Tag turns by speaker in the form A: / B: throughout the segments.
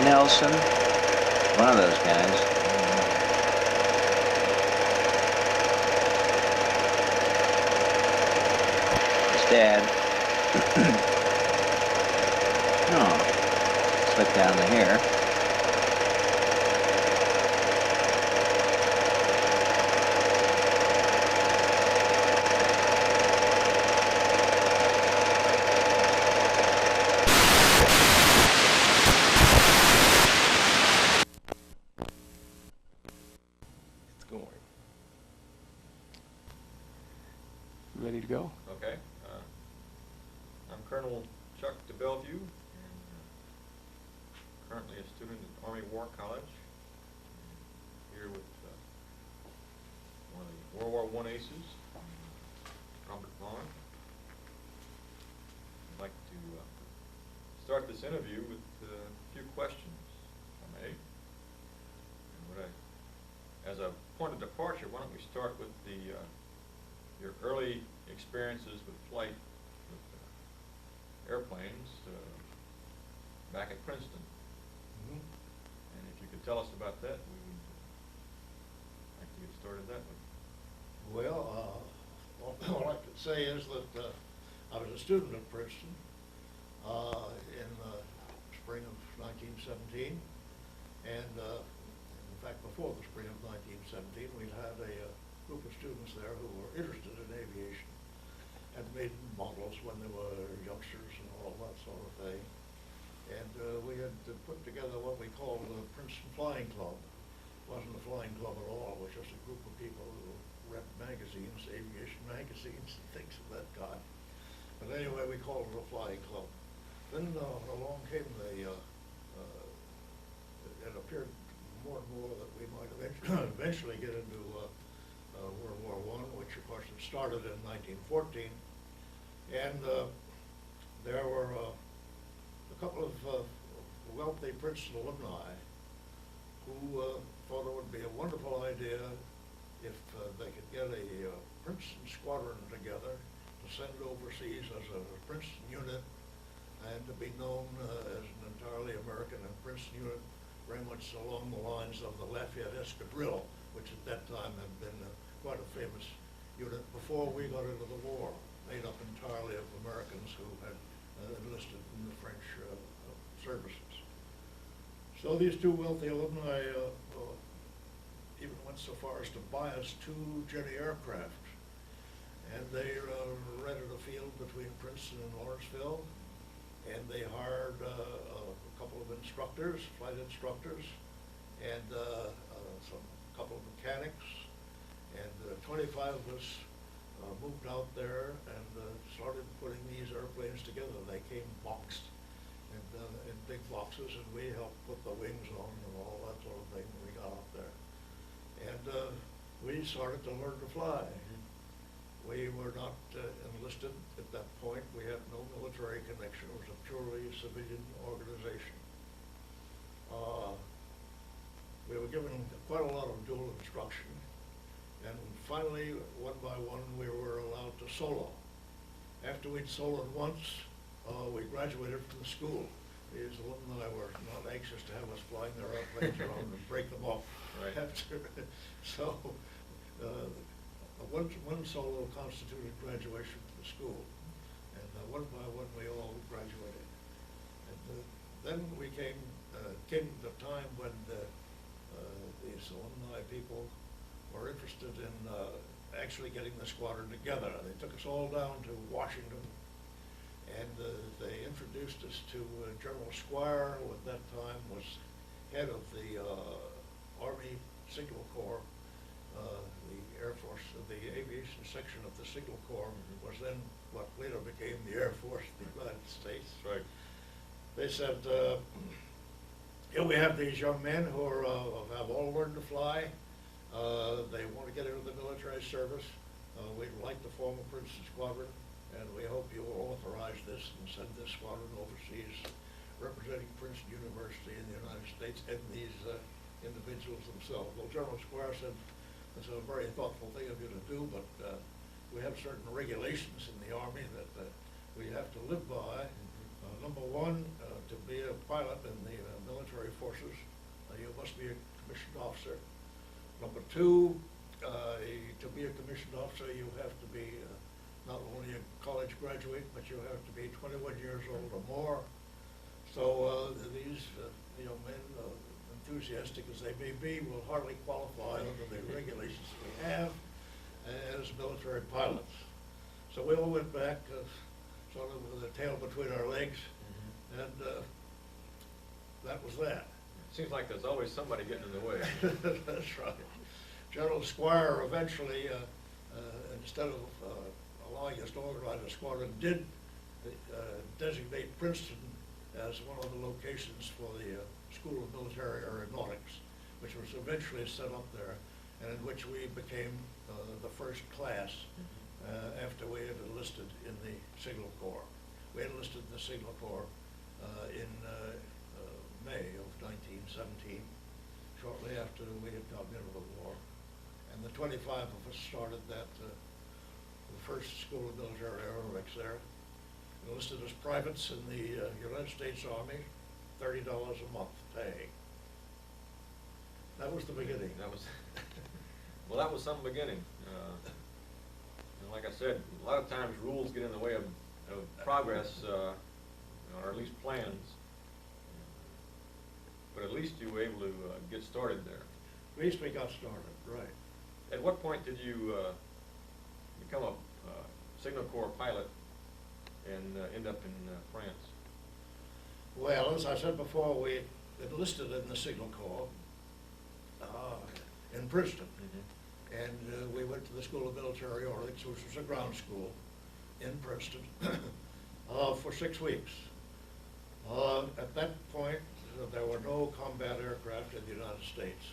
A: Nelson, one of those guys. His dad. Oh, slip down to here.
B: Ready to go?
C: Okay. I'm Colonel Chuck DeBellevue, and currently a student at Army War College. Here with one of the World War I aces, Robert Vaughn. I'd like to start this interview with a few questions, if I may. And as a point of departure, why don't we start with your early experiences with flight with airplanes back at Princeton.
D: Mm-hmm.
C: And if you could tell us about that, we would like to get started that way.
D: Well, all I could say is that I was a student at Princeton in the spring of 1917, and in fact before the spring of 1917 we'd had a group of students there who were interested in aviation, had made models when they were youngsters and all that sort of thing. And we had put together what we called the Princeton Flying Club. It wasn't a flying club at all, it was just a group of people who read magazines, aviation magazines and things of that kind. But anyway, we called it a flying club. Then along came it appeared more and more that we might eventually get into World War I, which of course had started in 1914, and there were a couple of wealthy Princeton alumni who thought it would be a wonderful idea if they could get a Princeton squadron together to send overseas as a Princeton unit and to be known as an entirely American and Princeton unit, very much along the lines of the Lafayette Escadrille, which at that time had been quite a famous unit before we got into the war, made up entirely of Americans who had enlisted in the French services. So these two wealthy alumni even went so far as to buy us 2 Jenny aircraft, and they rented a field between Princeton and Lawrenceville, and they hired a couple of instructors, flight instructors, and a couple of mechanics, and 25 of us moved out there and started putting these airplanes together. They came boxed in big boxes, and we helped put the wings on and all that sort of thing when we got up there. And we started to learn to fly. We were not enlisted at that point. We had no military connection. It was a purely civilian organization. We were given quite a lot of dual instruction, and finally, one by one, we were allowed to solo. After we'd soloed once, we graduated from the school. These alumni were not anxious to have us flying their airplanes around and break them off.
C: Right.
D: So, one solo constituted graduation from the school, and one by one we all graduated. And then we came the time when these alumni people were interested in actually getting the squadron together. They took us all down to Washington, and they introduced us to General Squire, who at that time was head of the Army Signal Corps. The Air Force, the aviation section of the Signal Corps was then what later became the Air Force of the United States.
C: Right.
D: They said, here we have these young men who have all learned to fly. They want to get into the military service. We'd like to form a Princeton squadron, and we hope you will authorize this and send this squadron overseas, representing Princeton University in the United States and these individuals themselves. Well, General Squire said, it's a very thoughtful thing of you to do, but we have certain regulations in the Army that we have to live by. Number one, to be a pilot in the military forces, you must be a commissioned officer. Number two, to be a commissioned officer, you have to be not only a college graduate, but you have to be 21 years old or more. So these young men, enthusiastic as they may be, will hardly qualify under the regulations we have as military pilots. So we all went back sort of with a tail between our legs, and that was that.
C: Seems like there's always somebody getting in the way.
D: That's right. General Squire eventually, instead of allowing us to organize a squadron, did designate Princeton as one of the locations for the School of Military Aeronautics, which was eventually set up there, and in which we became the first class after we had enlisted in the Signal Corps. We enlisted in the Signal Corps in May of 1917, shortly after we had gotten into the war. And the 25 of us started that, the first School of Military Aeronautics there. Enlisted as privates in the United States Army, $30 a month pay. That was the beginning.
C: That was, well, that was some beginning. And like I said, a lot of times rules get in the way of progress, or at least plans. But at least you were able to get started there.
D: At least we got started, right.
C: At what point did you become a Signal Corps pilot and end up in France?
D: Well, as I said before, we enlisted in the Signal Corps in Princeton. And we went to the School of Military Aeronautics, which was a ground school in Princeton, for 6 weeks. At that point, there were no combat aircraft in the United States.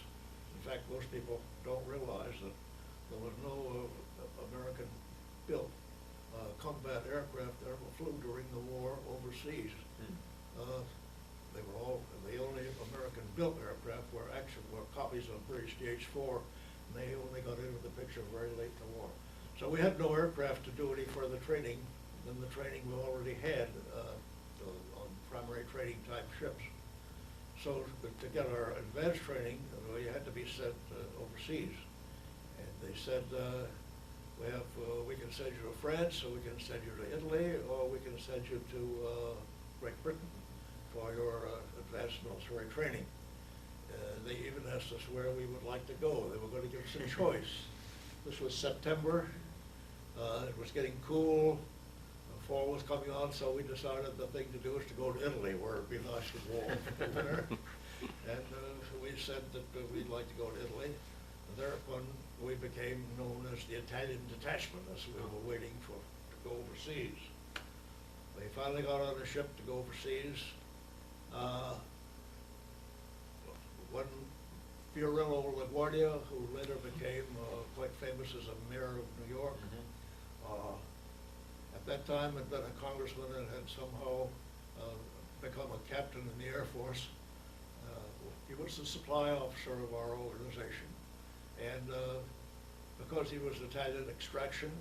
D: In fact, most people don't realize that there was no American-built combat aircraft that ever flew during the war overseas. They were all, the only American-built aircraft were copies of British DH-4, and they only got into the picture very late in the war. So we had no aircraft to do any further training than the training we already had on primary training type ships. So to get our advanced training, we had to be sent overseas. And they said, we can send you to France, or we can send you to Italy, or we can send you to Great Britain for your advanced military training. They even asked us where we would like to go. They were going to give us a choice. This was September. It was getting cool. Fall was coming on, so we decided the thing to do is to go to Italy, where it'd be nice and warm over there. And we said that we'd like to go to Italy. And thereupon we became known as the Italian detachment, as we were waiting to go overseas. We finally got on a ship to go overseas. One Fiorello LaGuardia, who later became quite famous as a mayor of New York, at that time had been a congressman and had somehow become a captain in the Air Force. He was the supply officer of our organization. And because he was Italian extraction,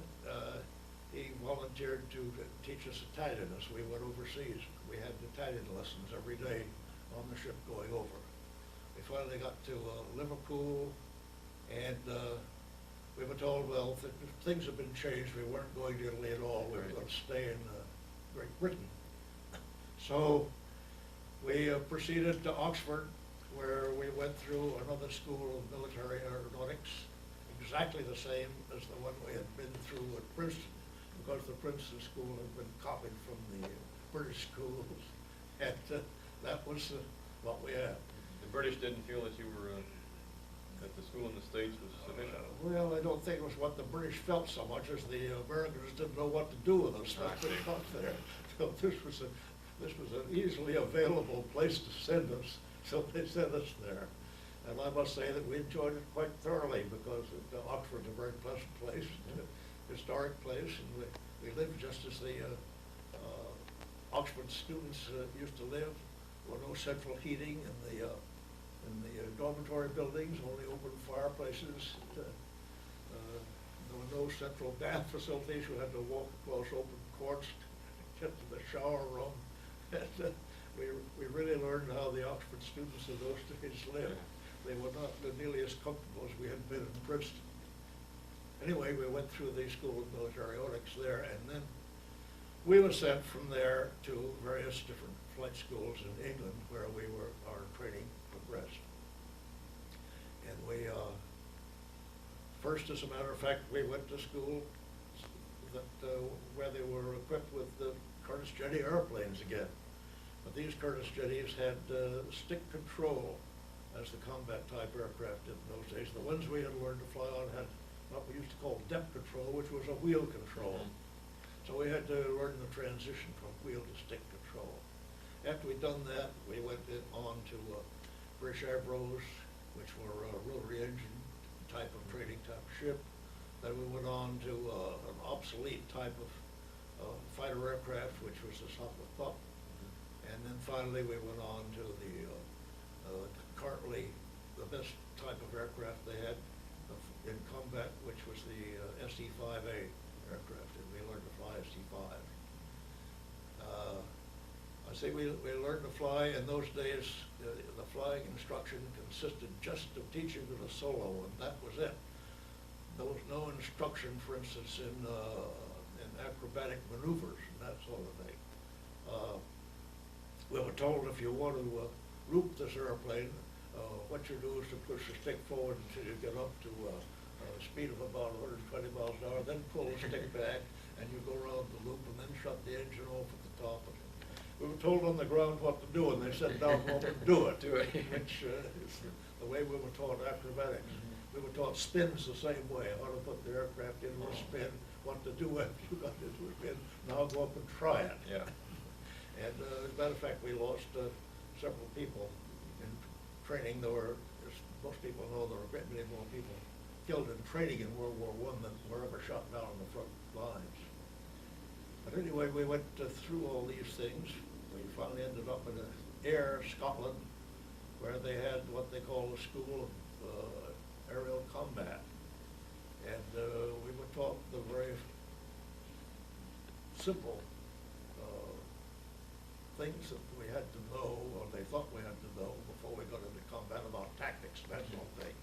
D: he volunteered to teach us Italian as we went overseas. We had Italian lessons every day on the ship going over. We finally got to Liverpool, and we were told, well, things have been changed. We weren't going to Italy at all. We were going to stay in Great Britain. So we proceeded to Oxford, where we went through another school of military aeronautics, exactly the same as the one we had been through at Princeton, because the Princeton school had been copied from the British schools, and that was what we had.
C: The British didn't feel that you were, that the school in the States was sufficient?
D: Well, I don't think it was what the British felt so much as the Americans didn't know what to do with us. There. So this was an easily available place to send us, so they sent us there. And I must say that we enjoyed it quite thoroughly, because Oxford's a very pleasant place, a historic place, and we lived just as the Oxford students used to live. There were no central heating in the dormitory buildings, only open fireplaces. There were no central bath facilities. You had to walk across open courts to get to the shower room. And, we really learned how the Oxford students of those days lived. They were not nearly as comfortable as we had been in Princeton. Anyway, we went through the School of Military Aeronautics there, and then we were sent from there to various different flight schools in England where our training progressed. And we, first, as a matter of fact, we went to school where they were equipped with the Curtiss Jetty airplanes again. But these Curtiss Jetties had stick control as the combat type aircraft did in those days. The ones we had learned to fly on had what we used to call depth control, which was a wheel control. So we had to learn the transition from wheel to stick control. After we'd done that, we went on to British Avros, which were a rotary engine type of training type ship. Then we went on to an obsolete type of fighter aircraft, which was the Sopwith Pup. And then finally we went on to the currently the best type of aircraft they had in combat, which was the SE-5A aircraft, and we learned to fly SE-5. I say we learned to fly. In those days, the flying instruction consisted just of teaching it a solo, and that was it. There was no instruction, for instance, in acrobatic maneuvers and that sort of thing. We were told if you want to loop this airplane, what you do is to push the stick forward until you get up to a speed of about 120 miles an hour, then pull the stick back, and you go around the loop, and then shut the engine off at the top. We were told on the ground what to do, and they said down home to do it, which is the way we were taught acrobatics. We were taught spins the same way, how to put the aircraft into a spin, what to do after you got into a spin, now go up and try it.
C: Yeah.
D: And as a matter of fact, we lost several people in training. There were, as most people know, there were a great many more people killed in training in World War I than were ever shot down on the front lines. But anyway, we went through all these things. We finally ended up in Ayr, Scotland, where they had what they call the School of Aerial Combat. And we were taught the very simple things that we had to know, or they thought we had to know before we got into combat, about tactics, that sort of thing.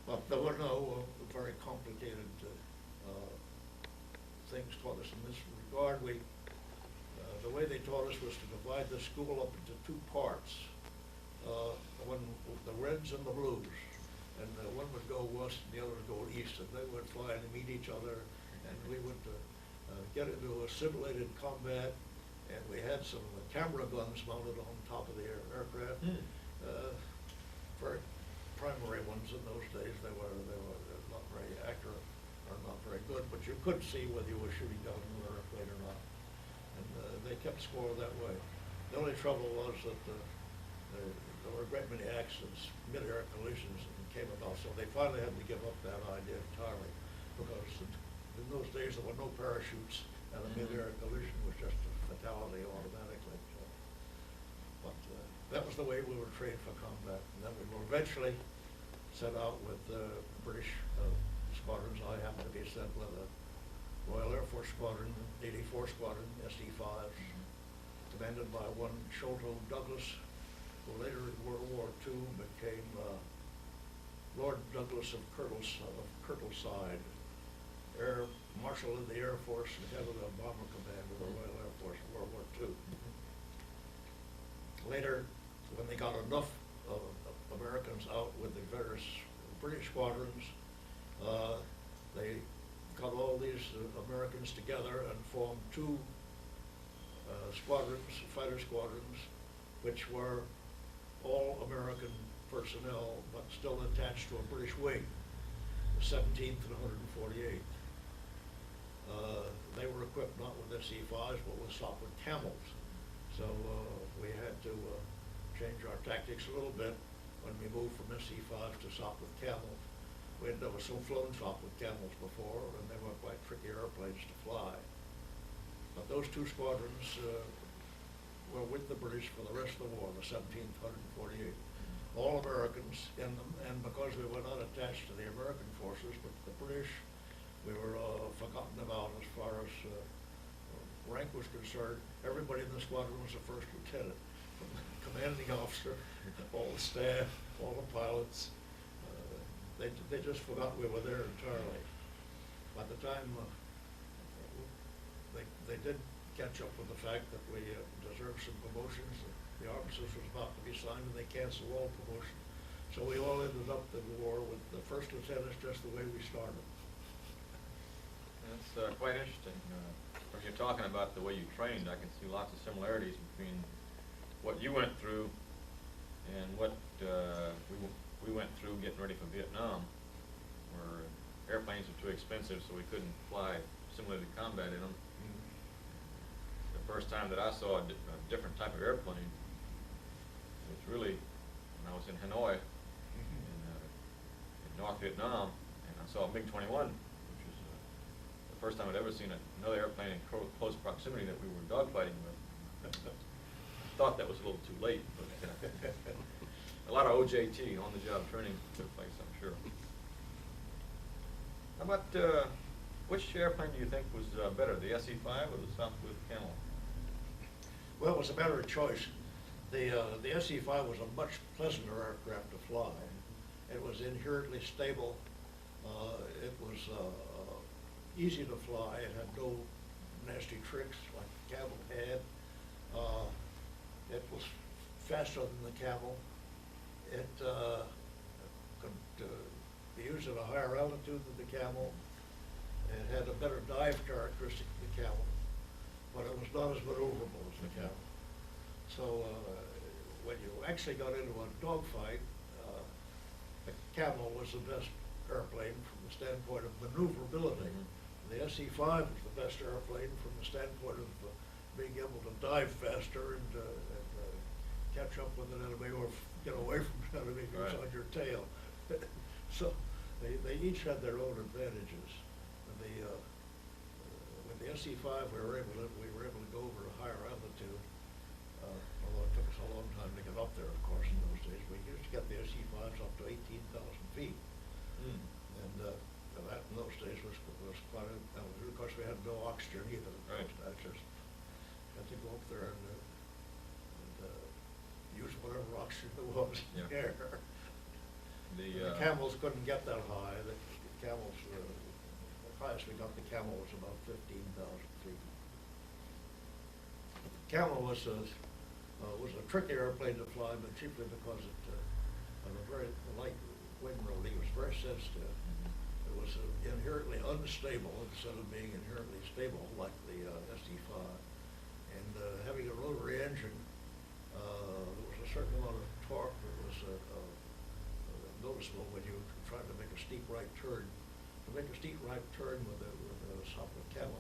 D: But there were no very complicated things taught us in this regard. The way they taught us was to divide the school up into two parts. The Reds and the Blues. And one would go west and the other would go east, and they would fly and meet each other, and we would get into a simulated combat. And we had some camera guns mounted on top of the aircraft. Very primary ones in those days. They were not very accurate or not very good, but you could see whether you were shooting down an airplane or not. And they kept score that way. The only trouble was that there were a great many accidents, mid-air collisions that came about, so they finally had to give up that idea entirely, because in those days there were no parachutes, and a mid-air collision was just a fatality automatically. So, but that was the way we were trained for combat. And then we were eventually sent out with British squadrons. I happened to be sent with a Royal Air Force Squadron, 84 Squadron, SE-5s, commanded by one Sholto Douglas, who later in World War II became Lord Douglas of Kirtleside, Air Marshal of the Air Force and head of the Bomber Command of the Royal Air Force in World War II. Later, when they got enough Americans out with the various British squadrons, they got all these Americans together and formed two squadrons, fighter squadrons, which were all American personnel, but still attached to a British wing, the 17th and 148th. They were equipped not with SE-5s, but with Sopwith Camels. So we had to change our tactics a little bit when we moved from SE-5s to Sopwith Camels. We had never so flown Sopwith Camels before, and they were quite tricky airplanes to fly. But those two squadrons were with the British for the rest of the war, the 17th, 148th. All Americans in them, and because we were not attached to the American forces, but the British, we were forgotten about as far as rank was concerned, everybody in the squadron was a first lieutenant, from the commanding officer, all the staff, all the pilots. They just forgot we were there entirely. By the time they did catch up with the fact that we deserved some promotions, the armistice was about to be signed, and they canceled all promotions. So we all ended up in the war with the first lieutenants just the way we started.
C: That's quite interesting. When you're talking about the way you trained, I can see lots of similarities between what you went through and what we went through getting ready for Vietnam, where airplanes were too expensive, so we couldn't fly similar to combat in them. The first time that I saw a different type of airplane was really when I was in Hanoi in North Vietnam, and I saw a MiG-21, which was the first time I'd ever seen another airplane in close proximity that we were dogfighting with. I thought that was a little too late, but a lot of OJT, on-the-job training, took place, I'm sure. How about, which airplane do you think was better, the SE-5 or the Southwest Camel?
D: Well, it was a matter of choice. The SE-5 was a much pleasanter aircraft to fly. It was inherently stable. It was easy to fly. It had no nasty tricks like the Camel had. It was faster than the Camel. It could be used at a higher altitude than the Camel. It had a better dive characteristic than the Camel, but it was not as maneuverable as the Camel. So when you actually got into a dogfight, the Camel was the best airplane from the standpoint of maneuverability. The SE-5 was the best airplane from the standpoint of being able to dive faster and catch up with an enemy or get away from an enemy who's on your tail. So they each had their own advantages. With the SE-5, we were able to go over a higher altitude, although it took us a long time to get up there, of course, in those days. We used to get the SE-5s up to 18,000 feet. And that in those days was quite a, of course we had no oxygen either.
C: Right.
D: I just had to go up there and use whatever oxygen there was in the air. The Camels couldn't get that high. The Camels, the highest we got the Camel was about 15,000 feet. Camel was a tricky airplane to fly, but chiefly because it had a very light wing loading. It was very sensitive. It was inherently unstable instead of being inherently stable like the SE-5. And having a rotary engine, there was a certain amount of torque that was noticeable when you tried to make a steep right turn. To make a steep right turn with a Southwest Camel,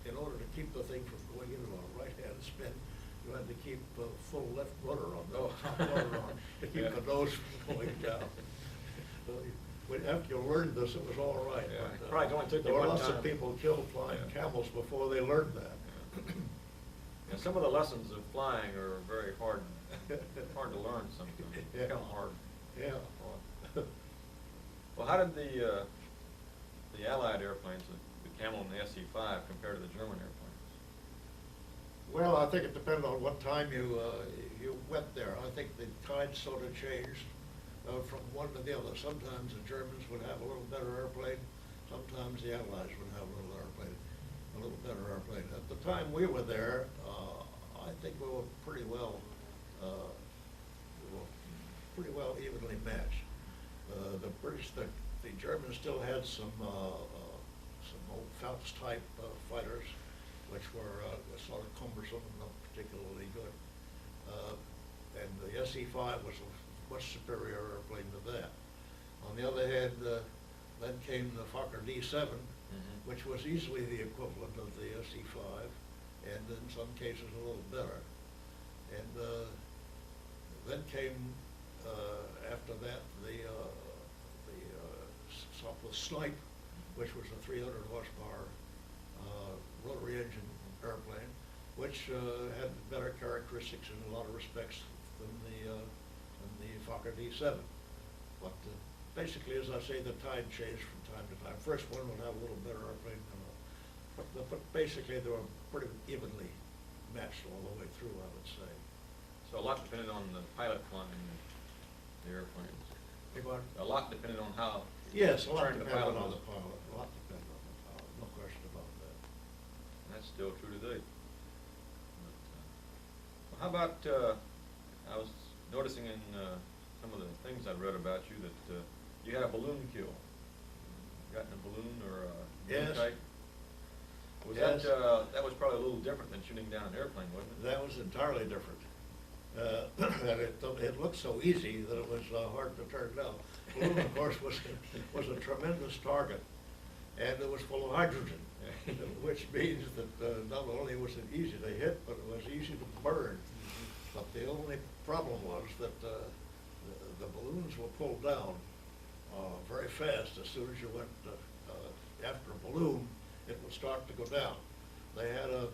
D: in order to keep the thing from going into a right-hand spin, you had to keep full left rudder on, to keep the nose from going down. After you learned this, it was all right.
C: Yeah,
D: But,
C: probably only took
D: there
C: you
D: were
C: one
D: lots
C: time.
D: of people killed flying Camels before they learned that.
C: Yeah, some of the lessons of flying are very hard to learn sometimes.
D: Yeah.
C: Kind of hard.
D: Yeah.
C: Well, how did the Allied airplanes, the Camel and the SE-5, compare to the German airplanes?
D: Well, I think it depended on what time you went there. I think the tide sort of changed from one to the other. Sometimes the Germans would have a little better airplane. Sometimes the Allies would have a little better airplane. At the time we were there, I think we were pretty well evenly matched. The Germans still had some old Pfalz type fighters, which were sort of cumbersome and not particularly good. And the SE-5 was a much superior airplane to that. On the other hand, then came the Fokker D7, which was easily the equivalent of the SE-5, and in some cases a little better. And then came, after that, the Southwest Snipe, which was a 300 horsepower rotary engine airplane, which had better characteristics in a lot of respects than the Fokker D7. But basically, as I say, the tide changed from time to time. First one would have a little better airplane than But basically, they were pretty evenly matched all the way through, I would say.
C: So a lot depended on the pilot flying the airplanes.
D: They were-
C: A lot depended on how.
D: Yes, a lot
C: trained the
D: depended
C: pilot
D: on
C: was.
D: the pilot, a lot depended on the pilot, no question about that.
C: And that's still true today. Well, how about, I was noticing in some of the things I read about you that you had a balloon kill. Gotten a balloon or a balloon
D: Yes.
C: type? Was
D: Yes.
C: that was probably a little different than shooting down an airplane, wasn't it?
D: That was entirely different. And it looked so easy that it was hard to turn down. Balloon, of course, was a tremendous target, and it was full of hydrogen, which means that not only was it easy to hit, but it was easy to burn. But the only problem was that the balloons were pulled down very fast. As soon as you went after a balloon, it would start to go down. They had on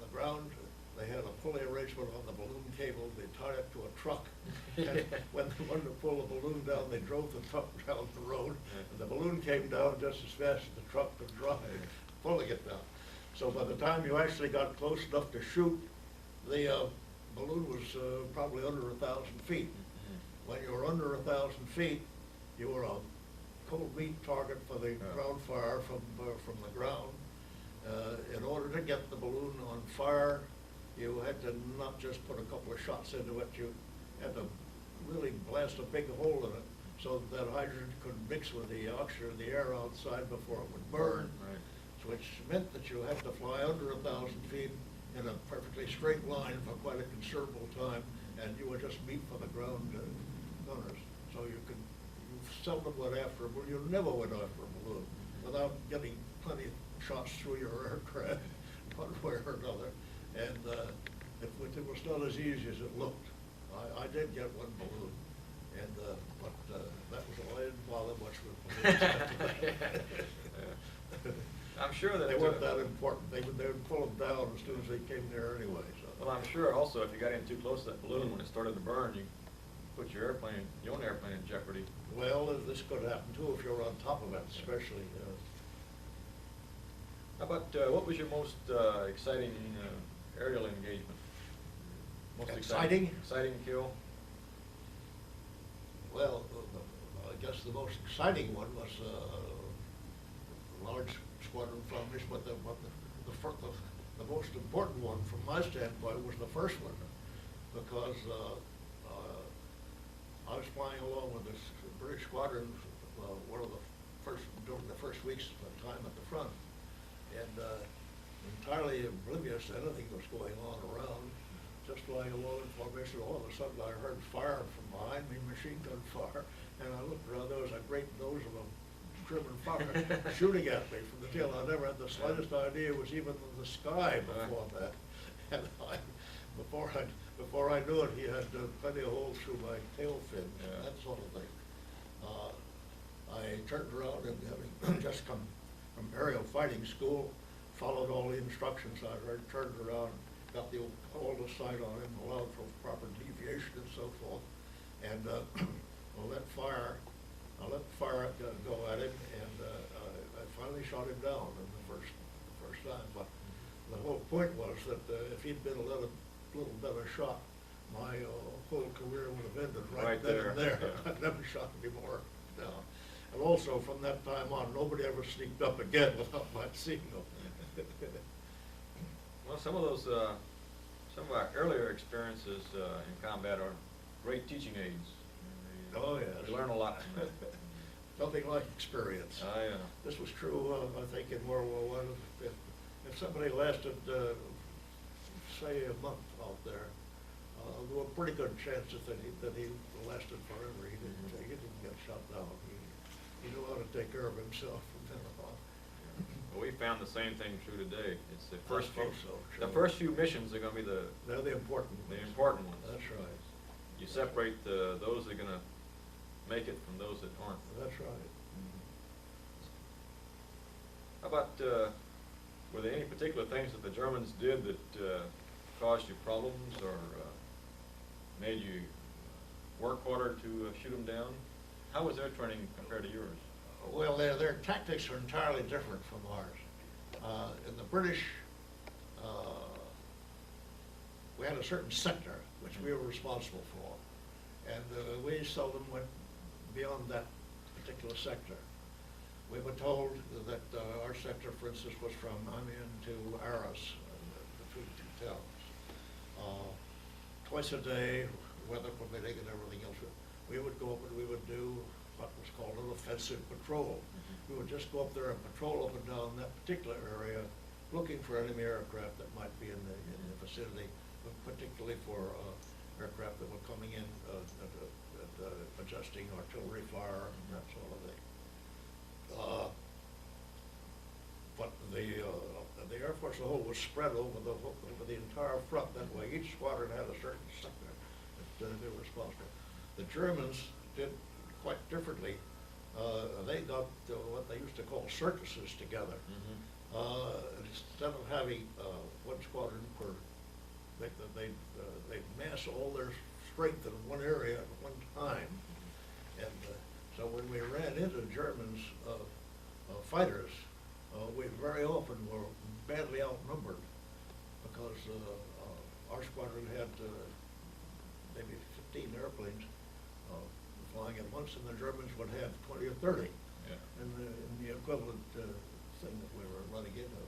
D: the ground, they had a pulley arrangement on the balloon cable. They tied it to a truck. And when they wanted to pull the balloon down, they drove the truck down the road. And the balloon came down just as fast as the truck could drive, pulling it down. So by the time you actually got close enough to shoot, the balloon was probably under 1,000 feet. When you were under 1,000 feet, you were a cold meat target for the ground fire from the ground. In order to get the balloon on fire, you had to not just put a couple of shots into it, you had to really blast a big hole in it so that hydrogen could mix with the oxygen of the air outside before it would burn.
C: Right.
D: Which meant that you had to fly under 1,000 feet in a perfectly straight line for quite a considerable time, and you would just meet for the ground gunners. So you seldom went after a balloon, you never went after a balloon without getting plenty of shots through your aircraft, one way or another. And it was not as easy as it looked. I did get one balloon, and but that was all. I didn't bother much with balloons.
C: I'm sure that.
D: They weren't that important. They would pull them down as soon as they came there anyway, so.
C: Well, I'm sure also if you got in too close to that balloon when it started to burn, you put your own airplane in jeopardy.
D: Well, this could happen too if you're on top of it, especially.
C: How about, what was your most exciting aerial engagement? Most
D: Exciting?
C: Exciting kill?
D: Well, I guess the most exciting one was a large squadron formation, but the most important one from my standpoint was the first one, because I was flying along with this British squadron, one of the first, during the first weeks of time at the front, and entirely oblivious to anything that was going on around, just flying along in formation. All of a sudden I heard fire from behind me, machine gun fire, and I looked around, there was a great nose of a German fucker shooting at me from the tail. I never had the slightest idea it was even in the sky before that. And before I knew it, he had plenty of holes through my tail fin, that sort of thing. I turned around and having just come from aerial fighting school, followed all the instructions I heard, turned around, got the hold of sight on him, allowed for proper deviation and so forth, and I let the fire go at him, and I finally shot him down in the first time. But the whole point was that if he'd been a little better shot, my whole career would have ended right then and there.
C: Yeah.
D: I'd never shot any more down. And also, from that time on, nobody ever sneaked up again without my seeing them.
C: Well, some of our earlier experiences in combat are great teaching aids.
D: Oh, yes.
C: We learn a lot from it.
D: Nothing like experience. This was true, I think, in World War I. If somebody lasted, say, a month out there, there were pretty good chances that he lasted forever. He didn't get shot down. He knew how to take care of himself from then on.
C: Well, we found the same thing true today. It's the
D: I
C: first few,
D: suppose so,
C: the
D: sure.
C: first few missions are going to be
D: They're the important ones.
C: the important ones.
D: That's right.
C: You separate those that are going to make it from those that aren't.
D: That's right.
C: How about, were there any particular things that the Germans did that caused you problems or made you work harder to shoot them down? How was their training compared to yours?
D: Well, their tactics are entirely different from ours. In the British, we had a certain sector which we were responsible for, and we seldom went beyond that particular sector. We were told that our sector, for instance, was from Amiens to Arras, between two towns. Twice a day, weather permitting and everything else, we would go up and we would do what was called an offensive patrol. We would just go up there and patrol up and down that particular area, looking for enemy aircraft that might be in the vicinity, but particularly for aircraft that were coming in, adjusting artillery fire and that sort of thing. But the Air Force as a whole was spread over the entire front. That way, each squadron had a certain sector that they were responsible. The Germans did quite differently. They got what they used to call circuses together. Instead of having one squadron per, they mass all their strength in one area at one time. And so when we ran into Germans fighters, we very often were badly outnumbered because our squadron had maybe 15 airplanes flying at once, and the Germans would have 20 or 30.
C: Yeah.
D: And the equivalent thing that we were running into.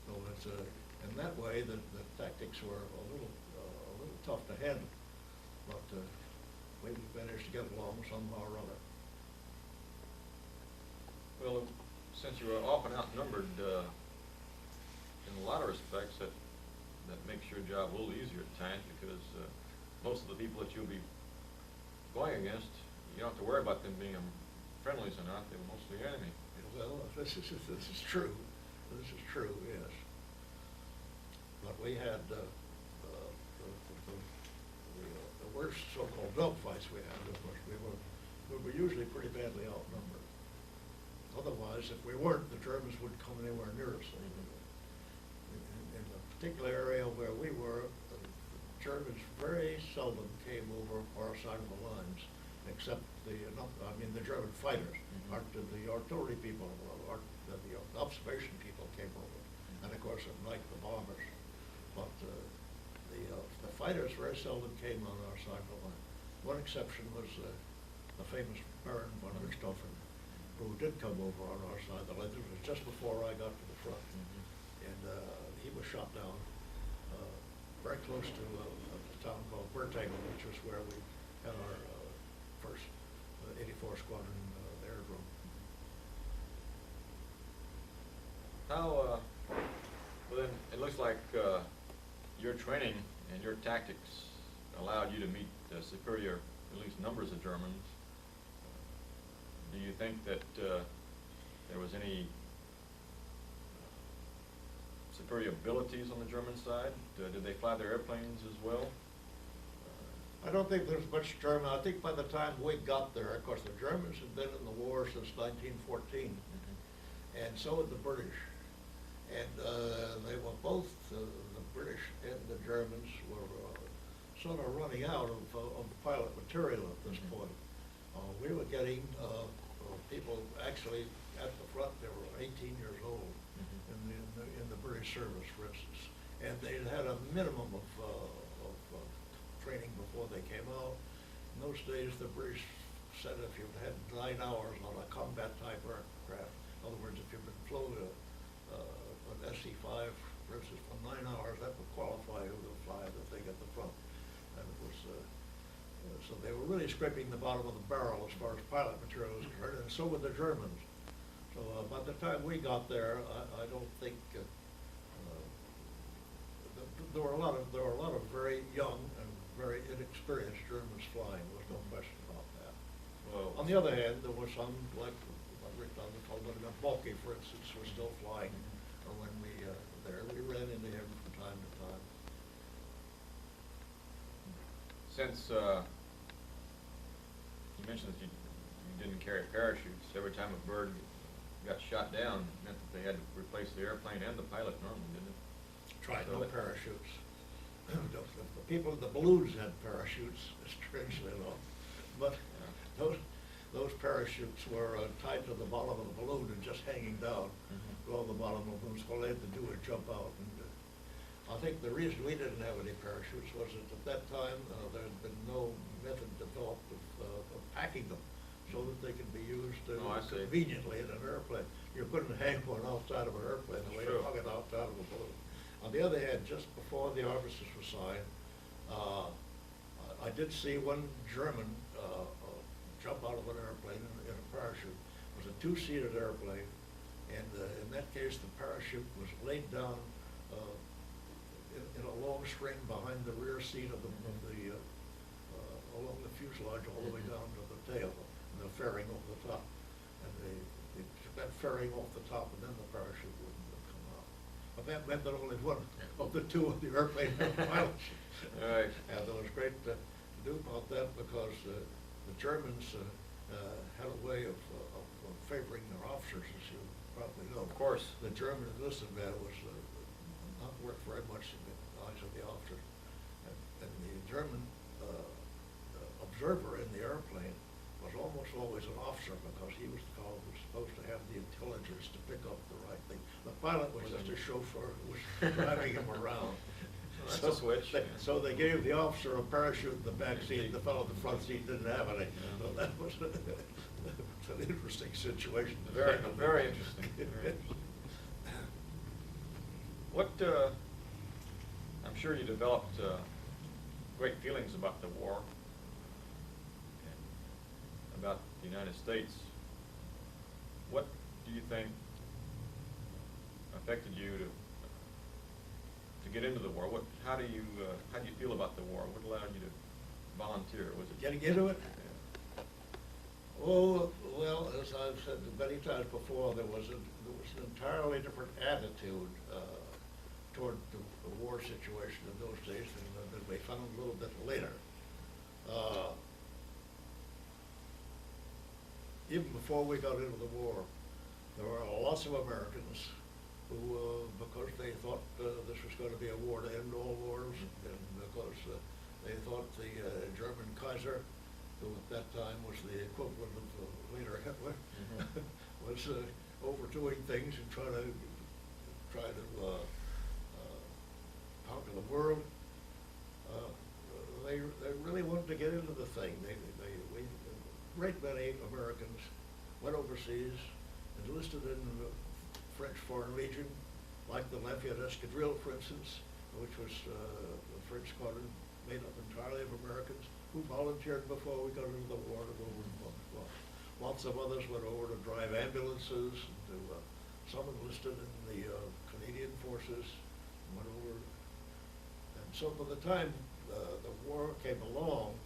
D: So it's in that way the tactics were a little tough to handle, but we managed to get along somehow or other.
C: Well, since you were often outnumbered, in a lot of respects, that makes your job a little easier at times, because most of the people that you'll be going against, you don't have to worry about them being friendlies or not. They were mostly enemy.
D: Well, this is true. This is true, yes. But we had the worst so-called dogfights we had. Of course, we were usually pretty badly outnumbered. Otherwise, if we weren't, the Germans wouldn't come anywhere near us. In the particular area where we were, the Germans very seldom came over our side of the lines, except the German fighters. The artillery people, the observation people came over, and of course at night the bombers. But the fighters very seldom came on our side of the line. One exception was the famous Baron von Richthofen, who did come over on our side of the line. This was just before I got to the front, and he was shot down very close to a town called Wertingen, which was where we had our first 84 Squadron aerodrome.
C: How, well then, it looks like your training and your tactics allowed you to meet superior, at least numbers of Germans. Do you think that there was any superior abilities on the German side? Did they fly their airplanes as well?
D: I don't think there's much German. I think by the time we got there, of course, the Germans had been in the war since 1914, and so had the British. And they were both, the British and the Germans were sort of running out of pilot material at this point. We were getting people actually at the front. They were 18 years old in the British service, for instance, and they had a minimum of training before they came out. In those days, the British said if you had 9 hours on a combat type aircraft, in other words, if you've been flown an SC-5, for instance, for 9 hours, that would qualify you to fly the thing at the front. And it was, so they were really scraping the bottom of the barrel as far as pilot material was concerned, and so were the Germans. So by the time we got there, I don't think there were a lot of very young and very inexperienced Germans flying. There was no question about that.
C: Well,
D: on the other hand, there were some like Balky, for instance, was still flying when we we ran into him from time to time.
C: Since you mentioned that you didn't carry parachutes, every time a bird got shot down, it meant that they had to replace the airplane and the pilot normally, didn't it?
D: Tried no parachutes. The people in the balloons had parachutes, strangely enough, but those parachutes were tied to the bottom of the balloon and just hanging down below the bottom of the Germans, all they had to do was jump out. And I think the reason we didn't have any parachutes was that at that time, there had been no method developed of packing them so that they could be used
C: Oh, I see.
D: conveniently in an airplane. You couldn't hang one outside of an airplane the way you
C: Sure.
D: hung it outside of a balloon. On the other hand, just before the armistice was signed, I did see one German jump out of an airplane in a parachute. It was a two-seated airplane, and in that case, the parachute was laid down in a long string behind the rear seat of the along the fuselage all the way down to the tail, and the fairing over the top. And they took that fairing off the top, and then the parachute wouldn't come out. But that meant that only one of the two of the airplane pilots.
C: All right.
D: And it was great to do about that because the Germans had a way of favoring their officers, as you probably know.
C: Of course.
D: The German enlisted man was not worth very much in the eyes of the officers. And the German observer in the airplane was almost always an officer because he was the fellow who was supposed to have the intelligence to pick up the right thing. The pilot was just a chauffeur who was driving him around.
C: That's a switch.
D: So they gave the officer a parachute in the back seat, the fellow in the front seat didn't have any. So that was an interesting situation.
C: Very, very interesting. Very interesting. What, I'm sure you developed great feelings about the war, and about the United States. What do you think affected you to get into the war? How do you feel about the war? What allowed you to volunteer? Was it
D: getting into it? Oh, well, as I've said many times before, there was an entirely different attitude toward the war situation in those days than we found a little bit later. Even before we got into the war, there were lots of Americans who, because they thought this was going to be a war to end all wars, and because they thought the German Kaiser, who at that time was the equivalent of later Hitler, was overdoing things and trying to conquer the world. They really wanted to get into the thing. A great many Americans went overseas, enlisted in the French Foreign Legion, like the Lafayette Escadrille, for instance, which was a French squadron made up entirely of Americans who volunteered before we got into the war to go over and fight. Well, lots of others went over to drive ambulances, some enlisted in the Canadian forces, went over. And so by the time the war came along,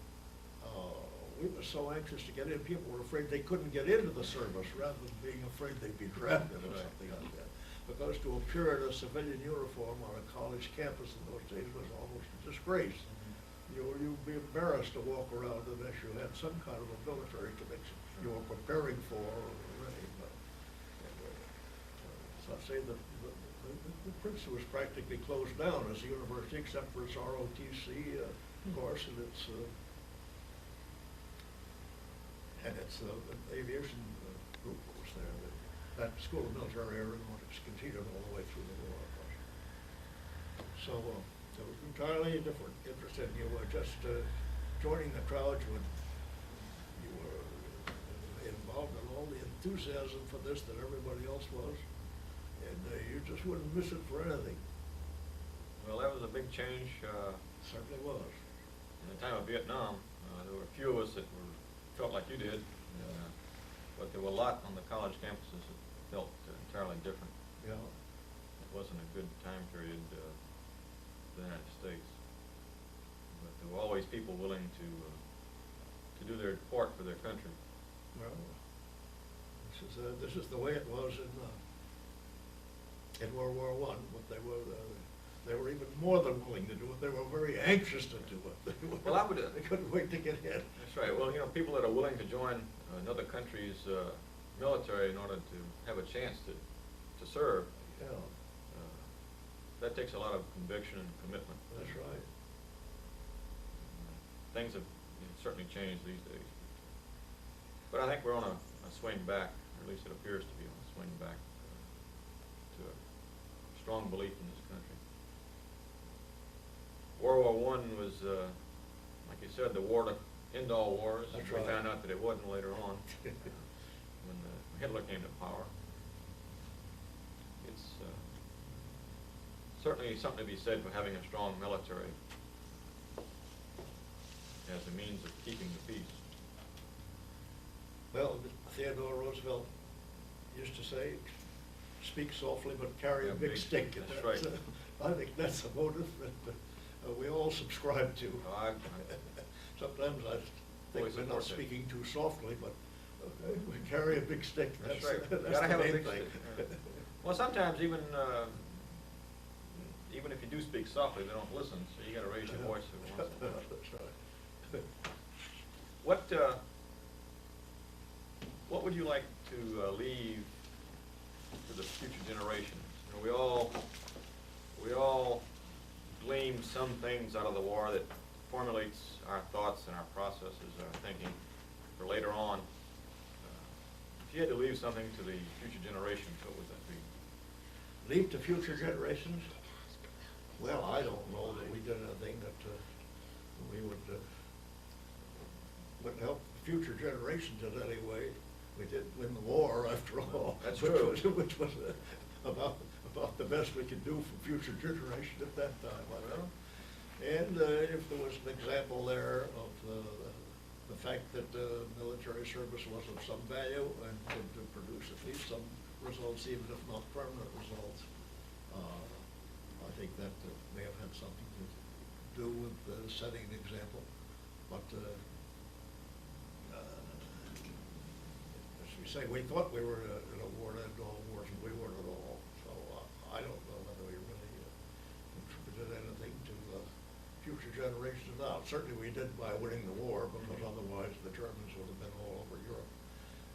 D: we were so anxious to get in, people were afraid they couldn't get into the service rather than being afraid they'd be drafted or something like that. Because to appear in a civilian uniform on a college campus in those days was almost a disgrace. You'd be embarrassed to walk around unless you had some kind of a military connection you were preparing for already. So I'd say that the Princeton was practically closed down as a university, except for its ROTC course and its aviation group was there. That School of Military Aeronautics continued all the way through the war, of course. So it was entirely different interest, and you were just joining the crowd. You were involved in all the enthusiasm for this that everybody else was, and you just wouldn't miss it for anything.
C: Well, that was a big change.
D: Certainly was.
C: In the time of Vietnam, there were a few of us that felt like you did, but there were a lot on the college campuses that felt entirely different.
D: Yeah.
C: It wasn't a good time period for the United States. But there were always people willing to do their part for their country.
D: Well, this is the way it was in World War I. But they were even more than willing to do it. They were very anxious to do it. They couldn't wait to get in.
C: That's right. Well, people that are willing to join another country's military in order to have a chance to serve,
D: Yeah,
C: that takes a lot of conviction and commitment.
D: that's right.
C: Things have certainly changed these days. But I think we're on a swing back, or at least it appears to be on a swing back to a strong belief in this country. World War I was, like you said, the war to end all wars.
D: That's
C: We
D: right.
C: found out that it wasn't later on, when Hitler came to power. It's certainly something to be said for having a strong military as a means of keeping the peace.
D: Well, Theodore Roosevelt used to say, speak softly but carry a big stick. And
C: That's right.
D: I think that's a motive that we all subscribe to.
C: I
D: Sometimes I think
C: Always
D: we're not
C: support that.
D: speaking too softly, but we carry a big stick.
C: That's
D: That's
C: right.
D: that's
C: You gotta
D: the
C: have a
D: main
C: big
D: thing.
C: stick. Well, sometimes even if you do speak softly, they don't listen, so you gotta raise your voice every once in a while.
D: That's right.
C: What would you like to leave to the future generations? You know, we all glean some things out of the war that formulates our thoughts and our processes, our thinking for later on. If you had to leave something to the future generations, what would that be?
D: Leave to future generations? Well, I don't know that we did anything that we would help future generations in any way. We did win the war, after all.
C: That's
D: which
C: true.
D: Which was about the best we could do for future generations at that time, I think. And if there was an example there of the fact that military service was of some value and could produce at least some results, even if not permanent results, I think that may have had something to do with setting an example. But as we say, we thought we were in a war to end all wars, and we weren't at all. So I don't know whether we really contributed anything to future generations now. Certainly we did by winning the war, because otherwise the Germans would have been all over Europe.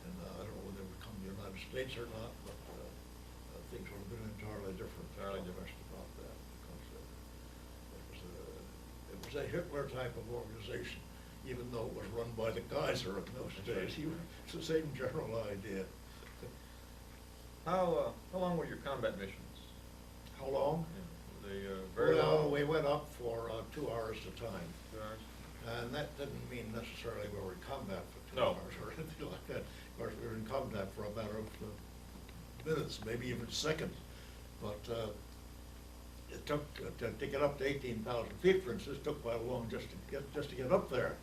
D: And I don't know whether they would come to the United States or not, but things would have been entirely different.
C: Entirely different.
D: About that, because it was a Hitler type of organization, even though it was run by the Kaiser in those days. It's the same general idea.
C: How long were your combat missions?
D: How long?
C: Yeah, were they very
D: Well,
C: long?
D: we went up for 2 hours at a time.
C: 2 hours?
D: And that didn't mean necessarily we were in combat for 2
C: No.
D: hours or anything like that. Of course, we were in combat for a matter of minutes, maybe even seconds. But it took, to get up to 18,000 feet, for instance, took quite a long just to get up there.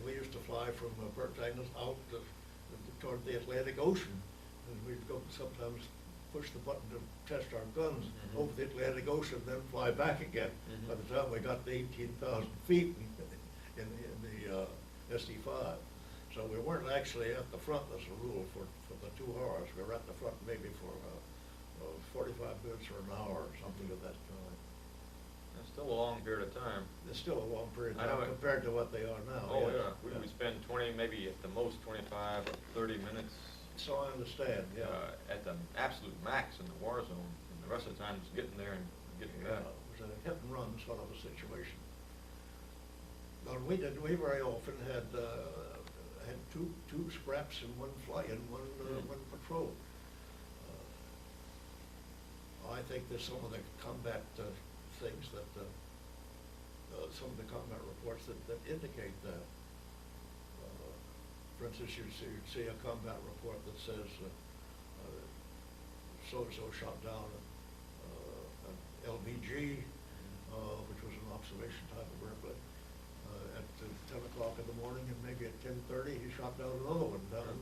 D: We used to fly from Princeton out toward the Atlantic Ocean, and we'd go sometimes push the button to test our guns over the Atlantic Ocean, then fly back again. By the time we got to 18,000 feet in the SD-5. So we weren't actually at the front as a rule for the 2 hours. We were at the front maybe for 45 minutes or an hour or something of that kind.
C: That's still a long period of time.
D: It's still a long period of
C: I know
D: time
C: it.
D: compared to what they are now.
C: Oh,
D: yes.
C: yeah. We would spend 20, maybe at the most 25 or 30 minutes.
D: So I understand, yeah.
C: At the absolute max in the war zone, and the rest of the time just getting there and getting
D: Yeah,
C: back.
D: it was a hit and run sort of a situation. But we very often had two scraps in one flight, in one patrol. I think there's some of the combat things that, some of the combat reports that indicate that. For instance, you'd see a combat report that says so-and-so shot down an LBG, which was an observation type of airplane, at 10 o'clock in the morning, and maybe at 10:30 he shot down another one down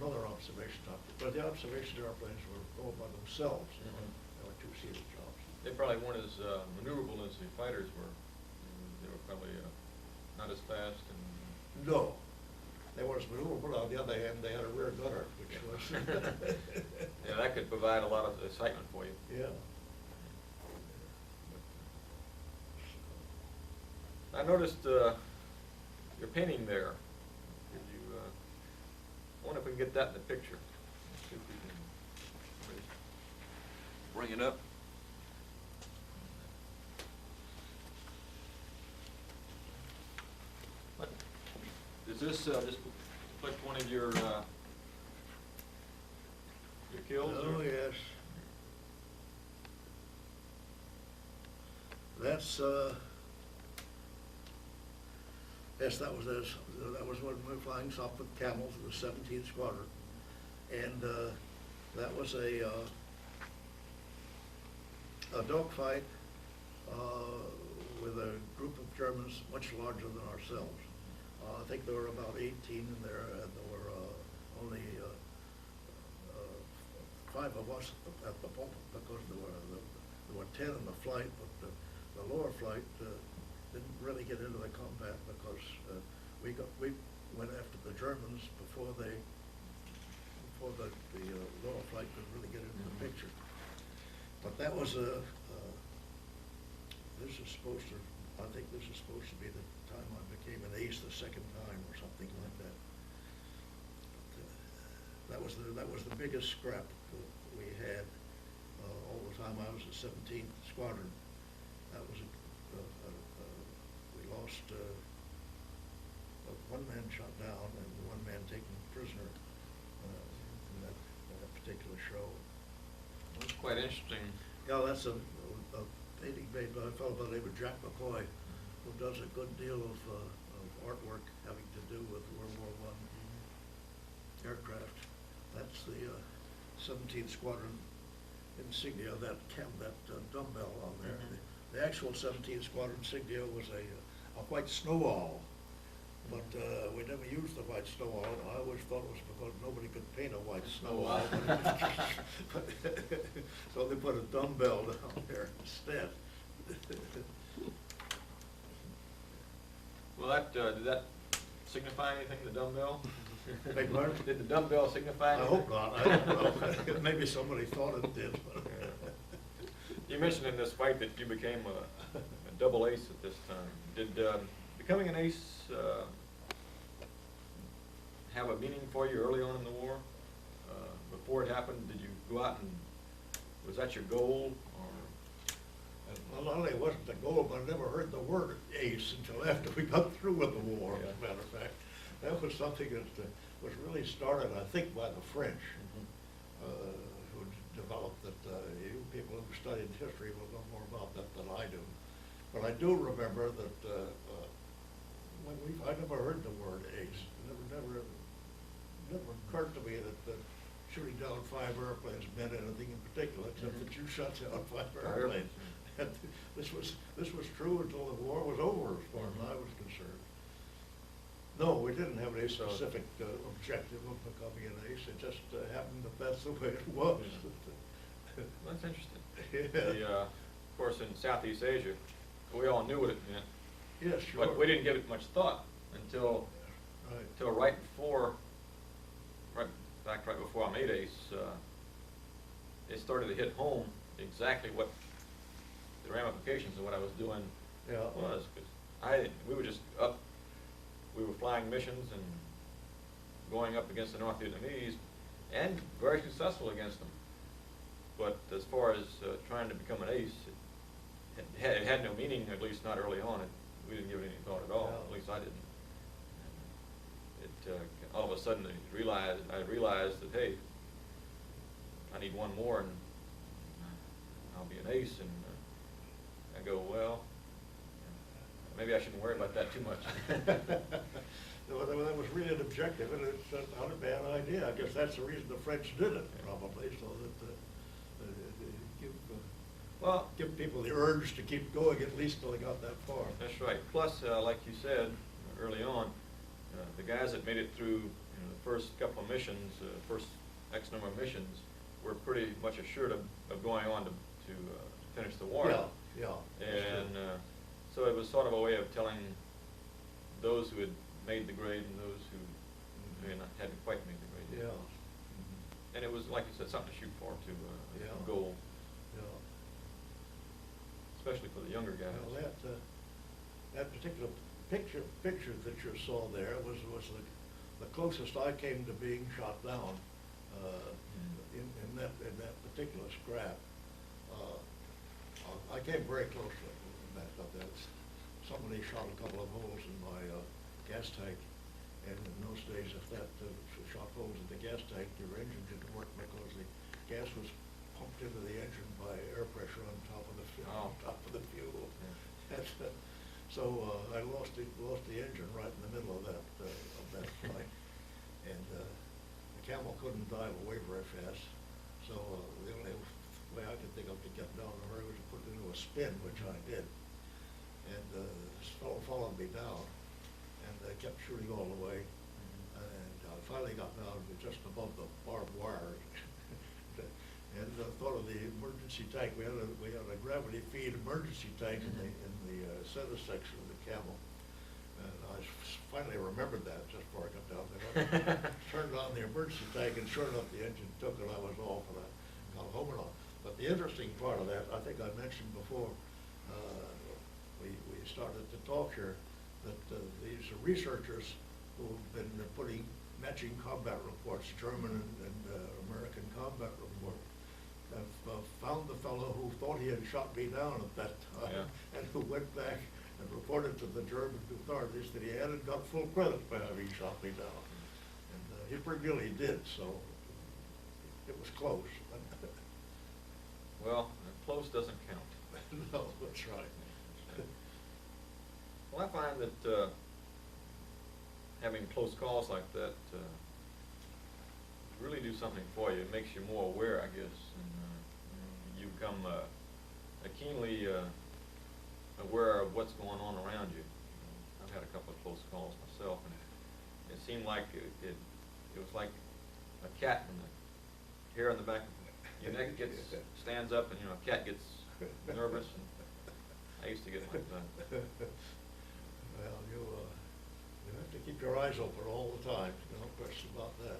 D: another observation type. But the observation airplanes were going by themselves. They were two-seater jobs.
C: They probably weren't as maneuverable as the fighters were. They were probably not as fast and.
D: No. They weren't as maneuverable. On the other hand, they had a rear gunner, which was.
C: Yeah, that could provide a lot of excitement for you.
D: Yeah.
C: I noticed your painting there. Could you, I wonder if we can get that in the picture. Let's see if we can bring it up. What, is this just like one of your kills?
D: Oh,
C: or?
D: yes. That's, yes, that was when we were flying Suffolk Camels, the 17th Squadron. And that was a dogfight with a group of Germans much larger than ourselves. I think there were about 18 in there, and there were only 5 of us at the pulpit, because there were 10 in the flight, but the lower flight didn't really get into the combat because we went after the Germans before the lower flight could really get into the picture. But that was this is supposed to, I think this is supposed to be the time I became an ace the second time or something like that. But, that was the biggest scrap that we had all the time I was the 17th Squadron. That was we lost one man shot down and one man taken prisoner in that particular show.
C: That's quite interesting.
D: Yeah, that's a painting made by a fellow by the name of Jack McCoy, who does a good deal of artwork having to do with World War I aircraft. That's the 17th Squadron insignia, that dumbbell on there. The actual 17th Squadron insignia was a white snow owl, but we never used the white snow owl. I always thought it was because nobody could paint a white snow owl. So they put a dumbbell down there instead.
C: Well, did that signify anything, the dumbbell?
D: Beg pardon?
C: Did the dumbbell signify
D: I
C: anything?
D: hope not. I don't know. Maybe somebody thought it did.
C: You mentioned in this fight that you became a double ace at this time. Did becoming an ace have a meaning for you early on in the war? Before it happened, did you go out and, was that your goal? Or?
D: Well, not only wasn't the goal, but I never heard the word ace until after we got through with the war, as a matter of fact. That was something that was really started, I think, by the French, who developed that. You people who studied history will know more about that than I do. But I do remember that I never heard the word ace. It never occurred to me that shooting down 5 airplanes meant anything in particular, except that you shot down 5 airplanes. And this was true until the war was over, as far as I was concerned. No, we didn't have any specific objective of becoming an ace. It just happened that that's the way it was.
C: That's interesting.
D: Yeah.
C: Of course, in Southeast Asia, we all knew what it meant.
D: Yes, sure.
C: But we didn't give it much thought until right before I made ace, it started to hit home exactly what the ramifications of what I was doing was. Because we were just up, we were flying missions and going up against the North Vietnamese, and very successful against them. But as far as trying to become an ace, it had no meaning, at least not early on. We didn't give it any thought at all. At least I didn't. All of a sudden, I realized that, hey, I need one more and I'll be an ace. And I go, well, maybe I shouldn't worry about that too much.
D: Well, that was really an objective, and it's not a bad idea. I guess that's the reason the French did it, probably, so that give people the urge to keep going, at least till they got that far.
C: That's right. Plus, like you said early on, the guys that made it through the first couple of missions, first X number of missions, were pretty much assured of going on to finish the war.
D: Yeah.
C: And so it was sort of a way of telling those who had made the grade and those who hadn't quite made the grade.
D: Yeah.
C: And it was, like you said, something to shoot for, a goal.
D: Yeah.
C: Especially for the younger guys.
D: Well, that particular picture that you saw there was the closest I came to being shot down in that particular scrap. I came very close to that. Somebody shot a couple of holes in my gas tank, and in those days, if that shot holes in the gas tank, your engine didn't work because the gas was pumped into the engine by air pressure on top of the fuel.
C: Yeah.
D: So I lost the engine right in the middle of that flight, and the Camel couldn't dive away very fast. So the only way I could think of to get down the hurry was to put it into a spin, which I did. And this fellow followed me down, and kept shooting all the way. And I finally got down to just above the barbed wire. And thought of the emergency tank. We had a gravity feed emergency tank in the center section of the Camel. And I finally remembered that just before I got down there. Turned on the emergency tank, and sure enough, the engine took, and I was off, and I got home and all. But the interesting part of that, I think I mentioned before, we started to talk here, that these researchers who've been putting matching combat reports, German and American combat reports, have found the fellow who thought he had shot me down at that time, and who went back and reported to the German authorities that he hadn't got full credit for having shot me down. And he pretty nearly did, so it was close.
C: Well, close doesn't count.
D: No, that's right.
C: Well, I find that having close calls like that really do something for you. It makes you more aware, I guess, and you become keenly aware of what's going on around you. I've had a couple of close calls myself, and it seemed like it was like a cat, and the hair on the back of your neck stands up, and a cat gets nervous. And I used to get like that.
D: Well, you have to keep your eyes open all the time. No question about that.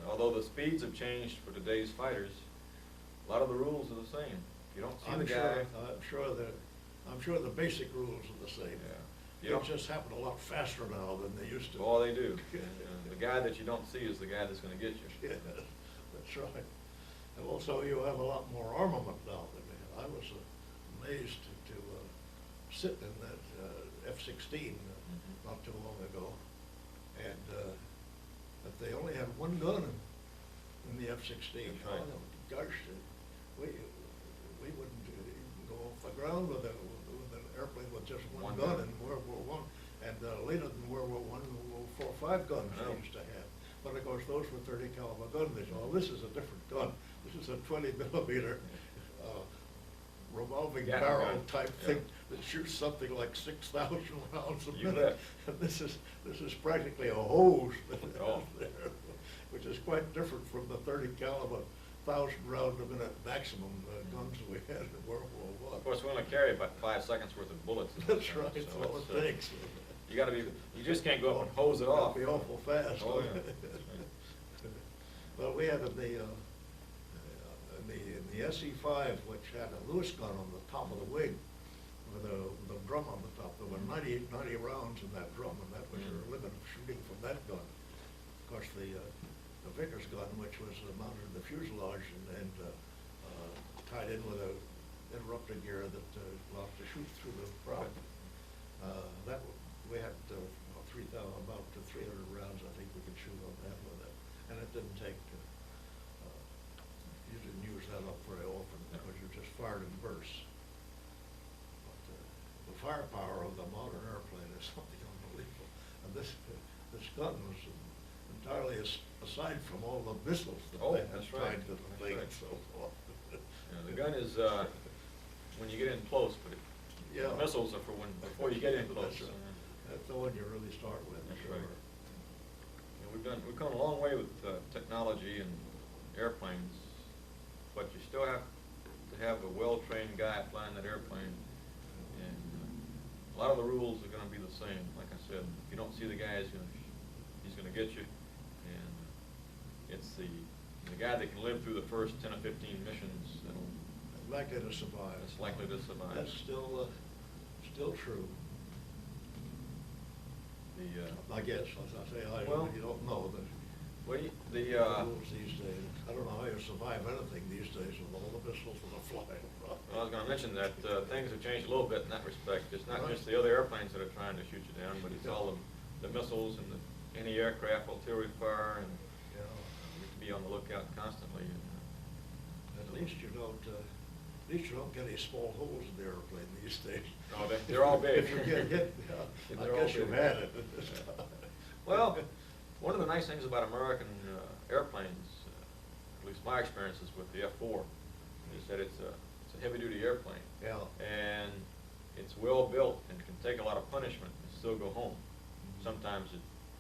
C: Although the speeds have changed for today's fighters, a lot of the rules are the same. You don't see the guy.
D: I'm sure the basic rules are the same.
C: Yeah.
D: They just happen a lot faster now than they used to.
C: Oh, they do. The guy that you don't see is the guy that's going to get you.
D: Yeah, that's right. And also, you have a lot more armament now than we had. I was amazed to sit in that F-16 not too long ago, and that they only had one gun in the F-16.
C: That's right.
D: Oh, gosh, we wouldn't even go off the ground with an airplane with just one gun in World War I. And later in World War I, World War IV, 5 guns they used to have. But of course, those were 30 caliber guns. They said, "Oh, this is a different gun. This is a 20 millimeter revolving barrel type thing that shoots something like 6,000 rounds a minute." And this is practically a hose out there, which is quite different from the 30 caliber 1,000 round a minute maximum guns we had in World War I.
C: Of course, we only carry about 5 seconds worth of bullets.
D: That's right. That's all it takes.
C: You just can't go up and hose it off.
D: It'll be awful fast.
C: Oh, yeah.
D: Well, we had in the SE-5, which had a Lewis gun on the top of the wing, with a drum on the top. There were 90 rounds in that drum, and that was your limit of shooting from that gun. Of course, the Vickers gun, which was mounted in the fuselage and tied in with a interrupter gear that allowed to shoot through the prop. That we had about 300 rounds, I think we could shoot on that with it, and it didn't take. You didn't use that up very often because you just fired in bursts. But the firepower of the modern airplane is something unbelievable. And this gun was entirely aside from all the missiles that they had tied to the thing and so forth.
C: The gun is when you get in close, but the missiles are for before you get in close.
D: That's the one you really start with.
C: That's right. We've come a long way with technology and airplanes, but you still have to have a well-trained guy flying that airplane, and a lot of the rules are going to be the same. Like I said, if you don't see the guy, he's going to get you, and it's the guy that can live through the first 10 or 15 missions that'll
D: likely to survive.
C: It's likely to survive.
D: That's still true. I guess, as I say, you don't know the rules these days. I don't know how you survive anything these days with all the missiles that are flying around.
C: Well, I was going to mention that things have changed a little bit in that respect. It's not just the other airplanes that are trying to shoot you down, but it's all the missiles and the anti-aircraft artillery fire, and you have to be on the lookout constantly.
D: At least you don't At least you don't get any small holes in the airplane these days.
C: No, they're all big.
D: If you get hit,
C: Yeah,
D: I
C: they're all
D: guess you've
C: big.
D: had it at this time.
C: Well, one of the nice things about American airplanes, at least my experiences with the F-4, is that it's a heavy-duty airplane.
D: Yeah.
C: And it's well built and can take a lot of punishment and still go home. Sometimes it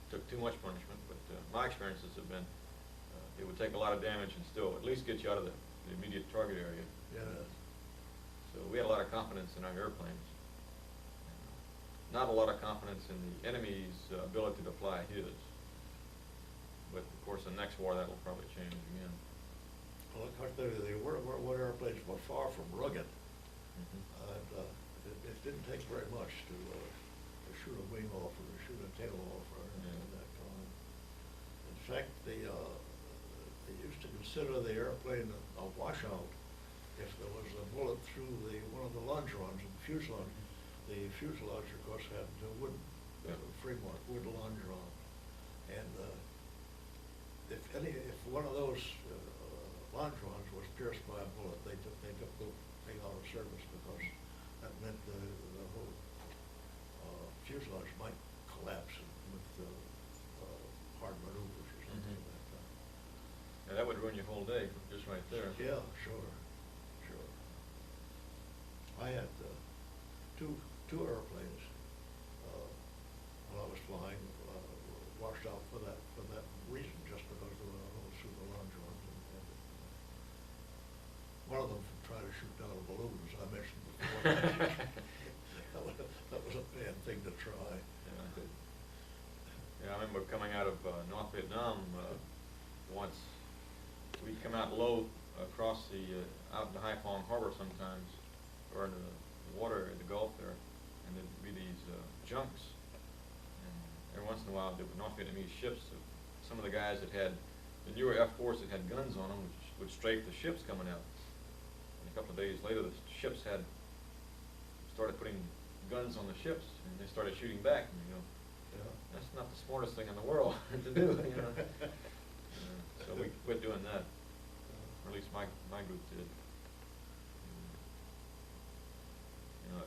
C: took too much punishment, but my experiences have been it would take a lot of damage and still at least get you out of the immediate target area.
D: Yeah.
C: So we had a lot of confidence in our airplanes. Not a lot of confidence in the enemy's ability to fly his. But of course, the next war that will probably change again.
D: Well, of course, the war airplanes were far from rugged.
C: Mhm.
D: It didn't take very much to shoot a wing off or to shoot a tail off or anything of that kind. In fact, they used to consider the airplane a washout if there was a bullet through one of the longerons in the fuselage. The fuselage, of course, had wood, framework, wood longeron. And if one of those longerons was pierced by a bullet, they took the thing out of service because that meant the whole fuselage might collapse with hard maneuvers or something like that.
C: Yeah, that would ruin your whole day, just right there.
D: Yeah, sure. I had two airplanes when I was flying washed out for that reason, just because there were no super longerons. And one of them tried to shoot down a balloon, as I mentioned before. that was a bad thing to try.
C: Yeah, I remember coming out of North Vietnam once. We'd come out low across out into Haiphong Harbor sometimes, or into the water in the Gulf there, and there'd be these junks. And every once in a while, there were North Vietnamese ships. Some of the guys that had the newer F-4s that had guns on them would strafe the ships coming out. And a couple of days later, the ships started putting guns on the ships, and they started shooting back. And you know, that's not the smartest thing in the world to do. You know. So we quit doing that, or at least my group did. You know,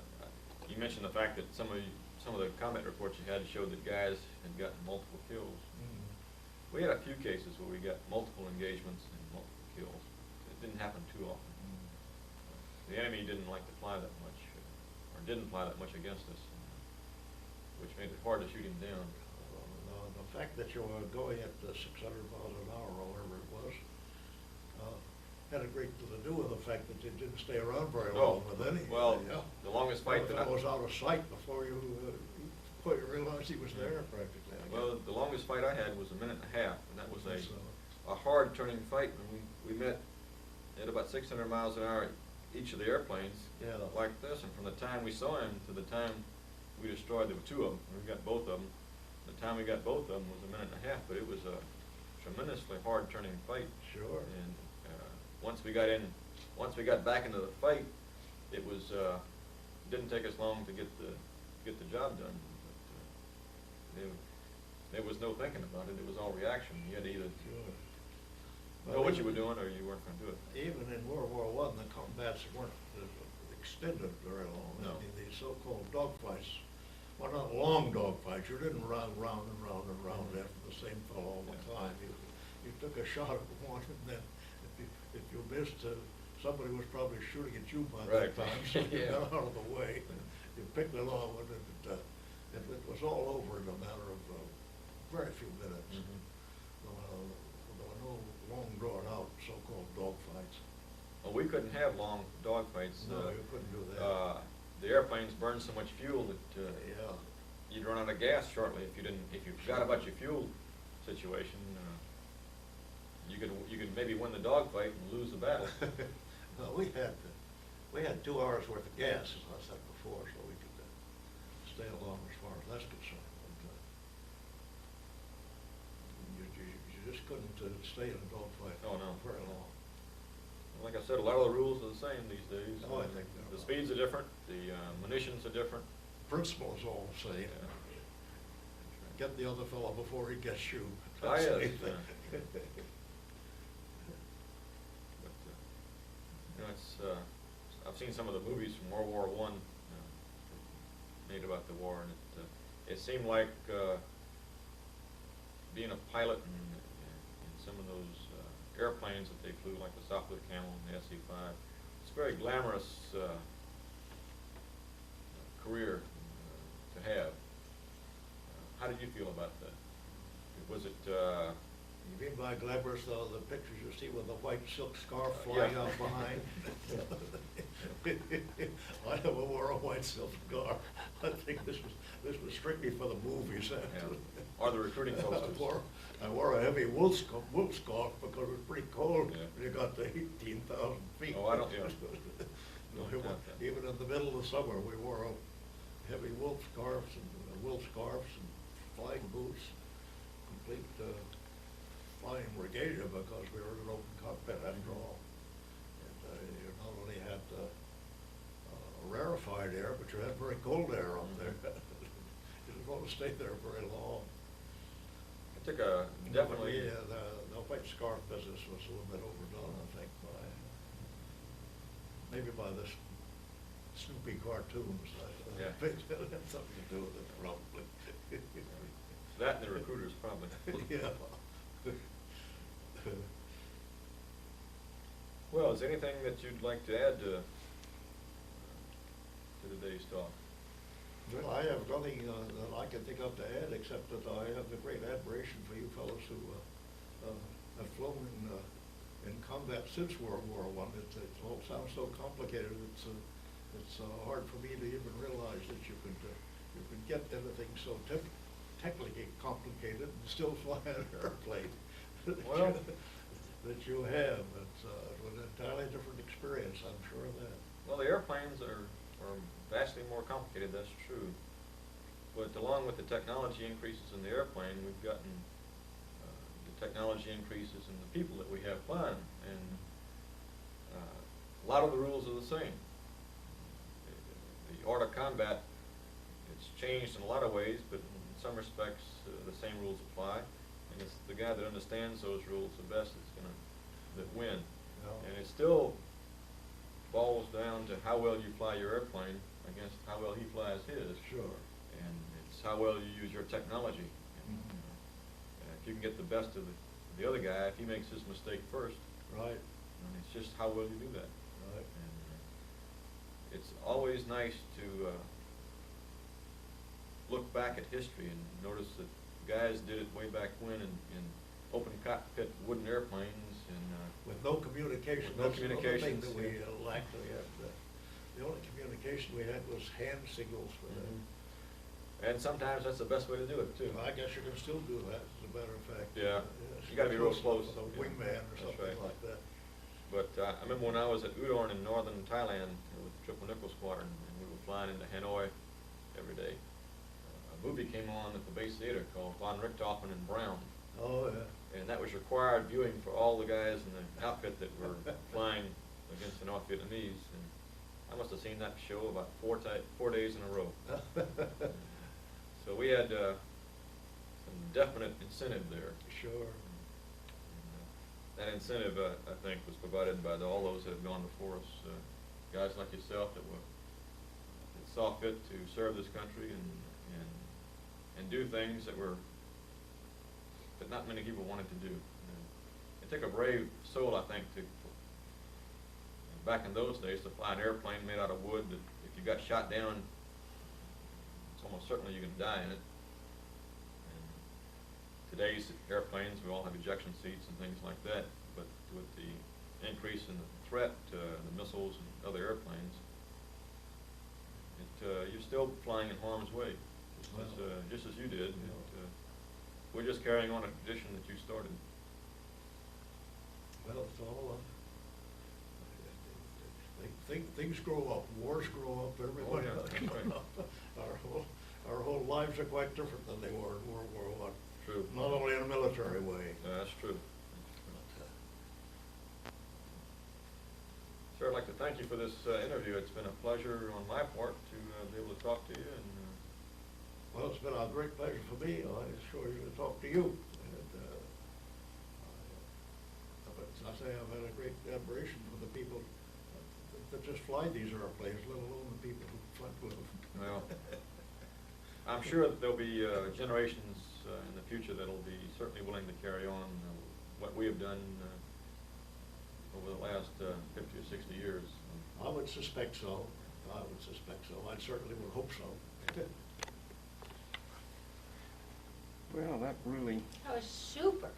C: you mentioned the fact that some of the combat reports you had showed that guys had gotten multiple kills.
D: Mm-hmm.
C: We had a few cases where we got multiple engagements and multiple kills. It didn't happen too often. The enemy didn't like to fly that much, or didn't fly that much against us, which made it hard to shoot him down.
D: The fact that you were going at 600 miles an hour or whatever it was had a great deal to do with the fact that it didn't stay around very long with any.
C: Well, the longest fight
D: that was out of sight before you realized he was there practically.
C: Well, the longest fight I had was 1.5 minutes, and that was a hard turning fight when we met at about 600 miles an hour each of the airplanes, like this, and from the time we saw him to the time we destroyed, there were two of them, and we got both of them. The time we got both of them was 1.5 minutes, but it was a tremendously hard turning fight.
D: Sure.
C: And once we got back into the fight, it was didn't take us long to get the job done. But, there was no thinking about it. It was all reaction. You had to either know what you were doing or you weren't going to do it.
D: Even in World War I, the combats weren't extended very long.
C: No.
D: I mean, these so-called dogfights, well, not long dogfights. You didn't run round and round and round after the same fellow all the time. You took a shot at one, and then if you missed, somebody was probably shooting at you by that time, so you got out of the way. You picked it off, and it was all over in a matter of very few minutes. There were no long drawn-out so-called dogfights.
C: Well, we couldn't have long dogfights.
D: No, you couldn't do that.
C: The airplanes burned so much fuel that you'd run out of gas shortly if you forgot about your fuel situation. You could maybe win the dogfight and lose the battle.
D: Well, we had 2 hours worth of gas, as I said before, so we could stay along as far as that's concerned. But, you just couldn't stay in a dogfight
C: Oh, no.
D: very long.
C: Like I said, a lot of the rules are the same these days.
D: Oh, I think they're
C: the speeds are different, the munitions are different.
D: Principle is all the same. Get the other fellow before he gets you.
C: Ah,
D: That's the
C: yes,
D: same thing.
C: But, it's I've seen some of the movies from World War I made about the war, and it seemed like being a pilot in some of those airplanes that they flew, like the Southwood Camel and the SC-5. It's a very glamorous career to have. How did you feel about that? Was it?
D: You mean by glamorous, though, the pictures you see with the white silk scarf flying
C: Yeah.
D: out behind? I never wore a white silk scarf. I think this was strictly for the movies.
C: Yeah. Or the recruiting posters.
D: I wore a heavy wool scarf because it was pretty cold
C: Yeah.
D: when you got to 18,000 feet.
C: Oh, I don't, yeah.
D: No, even in the middle of the summer, we wore heavy wool scarves and flying boots, complete flying regalia, because we were in an open cockpit after all. And you not only had rarefied air, but you had very cold air up there. You didn't want to stay there very long.
C: It took a definitely.
D: Yeah, the white scarf business was a little bit overdone, I think, maybe by the Snoopy cartoons.
C: Yeah.
D: I think that had something to do with it, probably.
C: That and the recruiters, probably.
D: Yeah.
C: Well, is there anything that you'd like to add to today's talk?
D: Well, I have nothing that I can think of to add, except that I have a great admiration for you fellows who have flown in combat since World War I. It all sounds so complicated. It's hard for me to even realize that you could get anything so technically complicated and still fly an airplane.
C: Well,
D: that you have. It's an entirely different experience, I'm sure of that.
C: well, the airplanes are vastly more complicated, that's true. But along with the technology increases in the airplane, we've gotten the technology increases in the people that we have flying, and a lot of the rules are the same. The art of combat, it's changed in a lot of ways, but in some respects the same rules apply. And it's the guy that understands those rules the best that win.
D: No.
C: And it still boils down to how well you fly your airplane against how well he flies his.
D: Sure.
C: And it's how well you use your technology.
D: Mm-hmm.
C: If you can get the best of the other guy, if he makes his mistake first,
D: Right.
C: and it's just how well you do that.
D: Right.
C: And it's always nice to look back at history and notice that guys did it way back when in open cockpit wooden airplanes and
D: With no communication.
C: With no
D: That's another
C: communications,
D: thing that we
C: yeah.
D: lacked. We had, the only communication we had was hand signals for that.
C: and sometimes that's the best way to do it too.
D: Well, I guess you can still do that, as a matter of fact.
C: Yeah.
D: Yes,
C: You gotta be real close.
D: With a
C: Yeah.
D: wingman or
C: That's
D: something
C: right.
D: like that.
C: But I remember when I was at Udon in northern Thailand with Triple Nickel Squadron, and we were flying into Hanoi every day. A movie came on at the base theater called Von Richthofen and Brown,
D: Oh, yeah.
C: and that was required viewing for all the guys in the outfit that were flying against the North Vietnamese. And I must have seen that show about 4 days in a row. So we had some definite incentive there.
D: Sure.
C: That incentive, I think, was provided by all those that have gone before us, guys like yourself that saw fit to serve this country and do things that not many people wanted to do. It took a brave soul, I think, back in those days, to fly an airplane made out of wood that if you got shot down, it's almost certainly you're going to die in it. And today's airplanes, we all have ejection seats and things like that, but with the increase in the threat, the missiles and other airplanes, you're still flying in harm's way, just as you did. We're just carrying on a tradition that you started.
D: Well, it's all, things grow up, wars grow up, everybody.
C: Oh, yeah, that's right.
D: Our whole lives are quite different than they were in World War I.
C: True.
D: Not only in a military way.
C: That's true. Sir, I'd like to thank you for this interview. It's been a pleasure on my part to be able to talk to you. And
D: Well, it's been a great pleasure for me. I sure to talk to you. And, but as I say, I've had a great admiration for the people that just fly these airplanes, let alone the people who front with them.
C: Well, I'm sure that there'll be generations in the future that'll be certainly willing to carry on what we have done over the last 50 or 60 years.
D: I would suspect so. I would suspect so. I certainly would hope so.
B: Well, that really,
E: That was super.